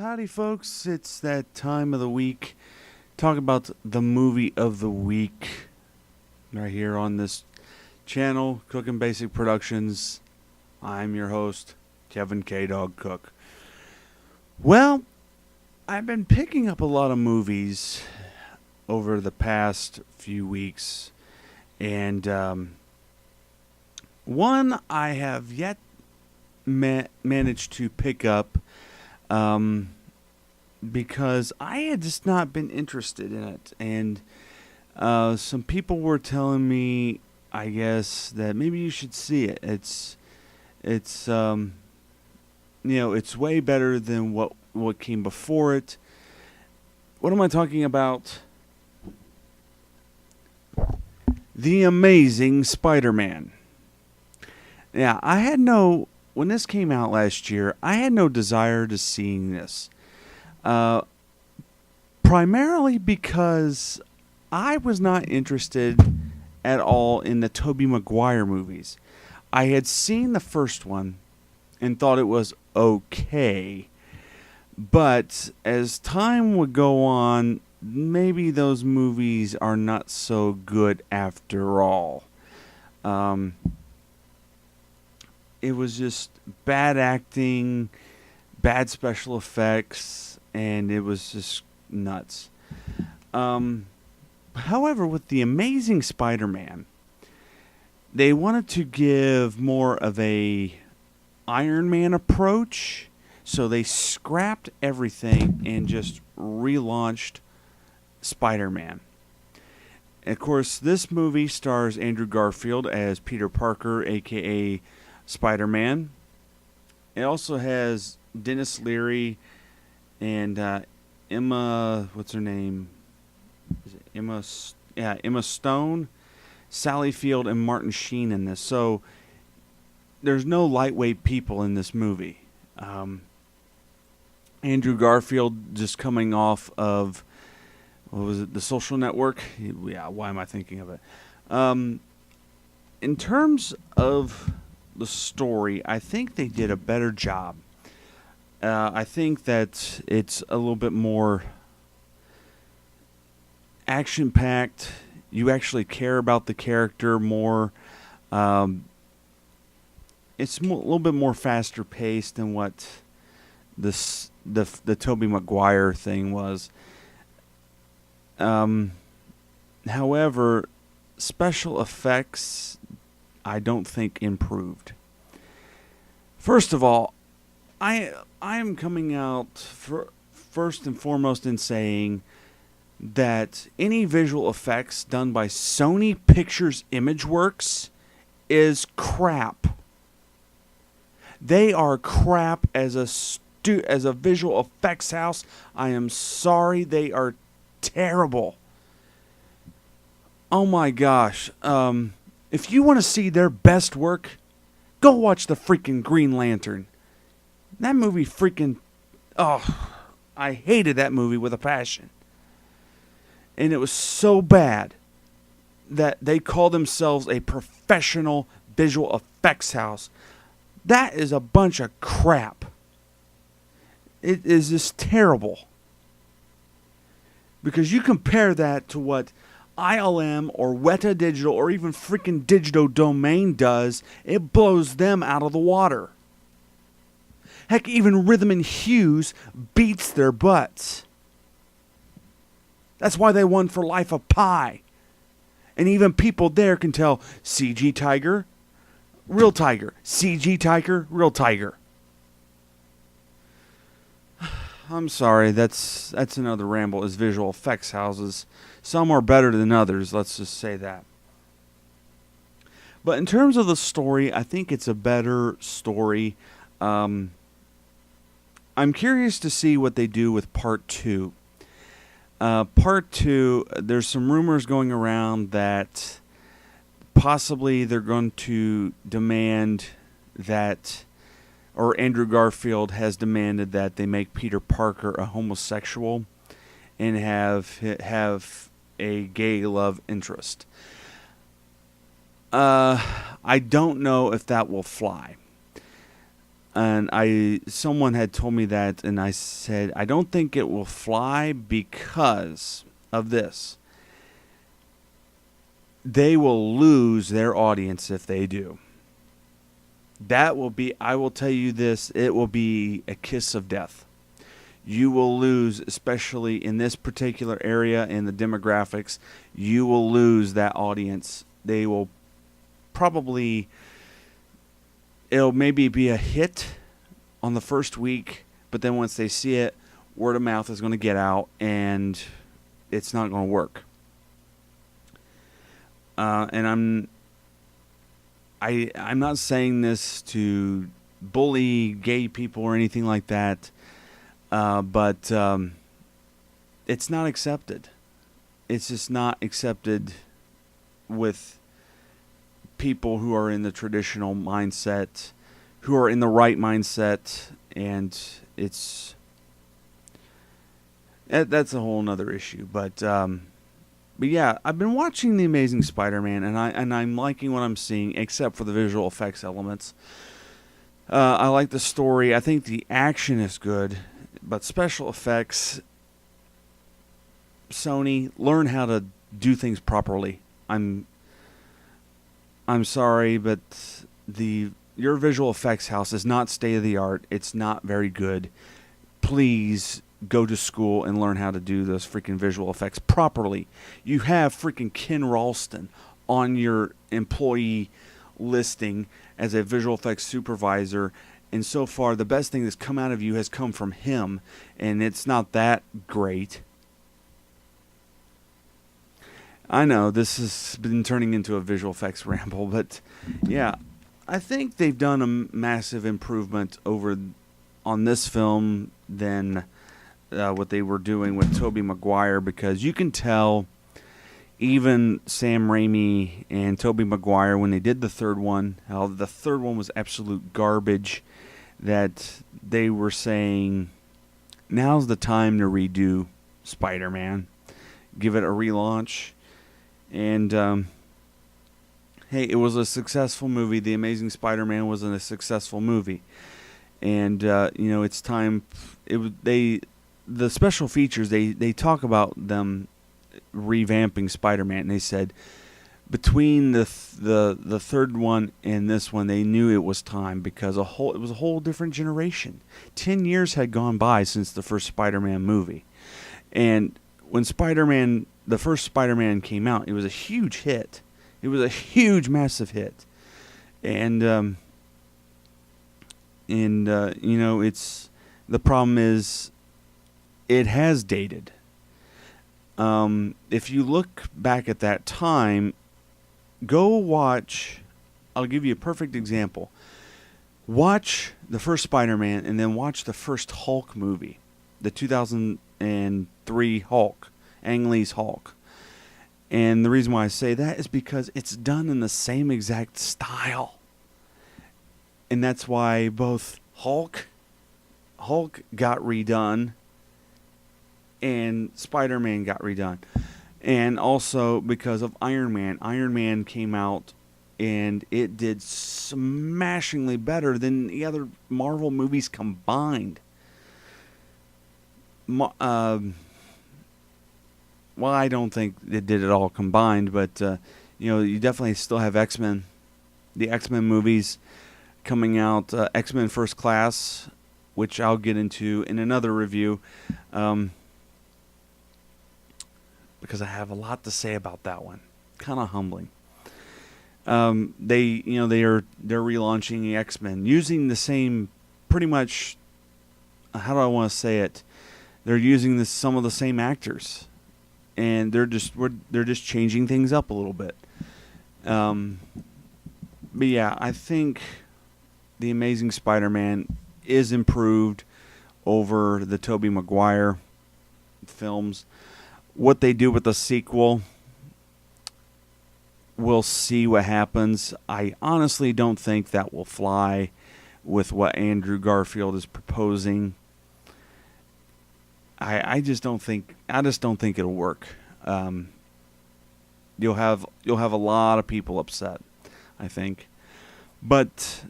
howdy, folks. It's that time of the week. Talk about the movie of the week right here on this channel, Cooking Basic Productions. I'm your host, Kevin KDOG Cook. Well, I've been picking up a lot of movies over the past few weeks, and one I have yet managed to pick up because I had just not been interested in it, and some people were telling me, I guess, that maybe you should see it. It's it's way better than what came before it. What am I talking about? The Amazing Spider-Man. Yeah, when this came out last year, I had no desire to seeing this. Primarily because I was not interested at all in the Tobey Maguire movies. I had seen the first one and thought it was okay. But as time would go on, maybe those movies are not so good after all. It was just bad acting, bad special effects, and it was just nuts. However, with The Amazing Spider-Man, they wanted to give more of a Iron Man approach, so they scrapped everything and just relaunched Spider-Man. And of course, this movie stars Andrew Garfield as Peter Parker, aka Spider-Man. It also has Dennis Leary and Emma, what's her name? Is it Emma? Yeah, Emma Stone, Sally Field, and Martin Sheen in this. So there's no lightweight people in this movie. Andrew Garfield just coming off of, what was it, The Social Network? Yeah, why am I thinking of it? In terms of the story, I think they did a better job. I think that it's a little bit more action-packed. You actually care about the character more. It's a little bit more faster-paced than what the Tobey Maguire thing was. However, special effects, I don't think improved. First of all, I am coming out first and foremost in saying that any visual effects done by Sony Pictures Imageworks is crap. They are crap as a visual effects house. I am sorry, they are terrible. Oh my gosh. If you want to see their best work, go watch the freaking Green Lantern. That movie I hated that movie with a passion. And it was so bad that they call themselves a professional visual effects house. That is a bunch of crap. It is just terrible. Because you compare that to what ILM or Weta Digital or even freaking Digital Domain does, it blows them out of the water. Heck, even Rhythm and Hues beats their butts. That's why they won for Life of Pi. And even people there can tell CG Tiger, real tiger. CG Tiger, real tiger. I'm sorry, that's another ramble, is visual effects houses. Some are better than others, let's just say that. But in terms of the story, I think it's a better story. I'm curious to see what they do with Part 2. Part 2, there's some rumors going around that possibly they're going to demand that, or Andrew Garfield has demanded that they make Peter Parker a homosexual and have a gay love interest. I don't know if that will fly. And someone had told me that, and I said, I don't think it will fly because of this. They will lose their audience if they do. That will be, I will tell you this, it will be a kiss of death. You will lose, especially in this particular area in the demographics, you will lose that audience. They will probably, it'll maybe be a hit on the first week, but then once they see it, word of mouth is going to get out, and it's not going to work. And I'm not saying this to bully gay people or anything like that. But it's not accepted. It's just not accepted with people who are in the traditional mindset, who are in the right mindset, and that's a whole nother issue. But yeah, I've been watching The Amazing Spider-Man, and I'm liking what I'm seeing, except for the visual effects elements. I like the story. I think the action is good. But special effects, Sony, learn how to do things properly. I'm sorry, but your visual effects house is not state of the art. It's not very good. Please go to school and learn how to do those freaking visual effects properly. You have freaking Ken Ralston on your employee listing as a visual effects supervisor. And so far, the best thing that's come out of you has come from him, and it's not that great. I know this has been turning into a visual effects ramble, but yeah, I think they've done a massive improvement on this film than what they were doing with Tobey Maguire, because you can tell even Sam Raimi and Tobey Maguire, when they did the third one, how the third one was absolute garbage, that they were saying, now's the time to redo Spider-Man. Give it a relaunch. And, hey, it was a successful movie. The Amazing Spider-Man was a successful movie. And, it's time. The special features, they talk about them revamping Spider-Man, and they said between the third one and this one, they knew it was time, because it was a whole different generation. 10 years had gone by since the first Spider-Man movie, and when the first Spider-Man came out, it was a huge hit. It was a huge, massive hit, and it's the problem is it has dated. If you look back at that time, go watch, I'll give you a perfect example. Watch the first Spider-Man and then watch the first Hulk movie, the 2003 Hulk, Ang Lee's Hulk. And the reason why I say that is because it's done in the same exact style. And that's why both Hulk got redone and Spider-Man got redone. And also because of Iron Man. Iron Man came out and it did smashingly better than the other Marvel movies combined. Well, I don't think it did it all combined, but you definitely still have X-Men. The X-Men movies coming out, X-Men First Class, which I'll get into in another review. Because I have a lot to say about that one. Kind of humbling. They're relaunching the X-Men using the same, pretty much, how do I want to say it? They're using some of the same actors, and they're just changing things up a little bit. But yeah, I think The Amazing Spider-Man is improved over the Tobey Maguire films. What they do with the sequel, we'll see what happens. I honestly don't think that will fly with what Andrew Garfield is proposing. I just don't think it'll work. You'll have a lot of people upset, I think. But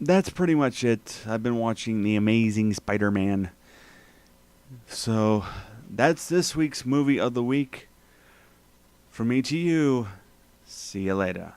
that's pretty much it. I've been watching The Amazing Spider-Man. So that's this week's movie of the week. From me to you, see you later.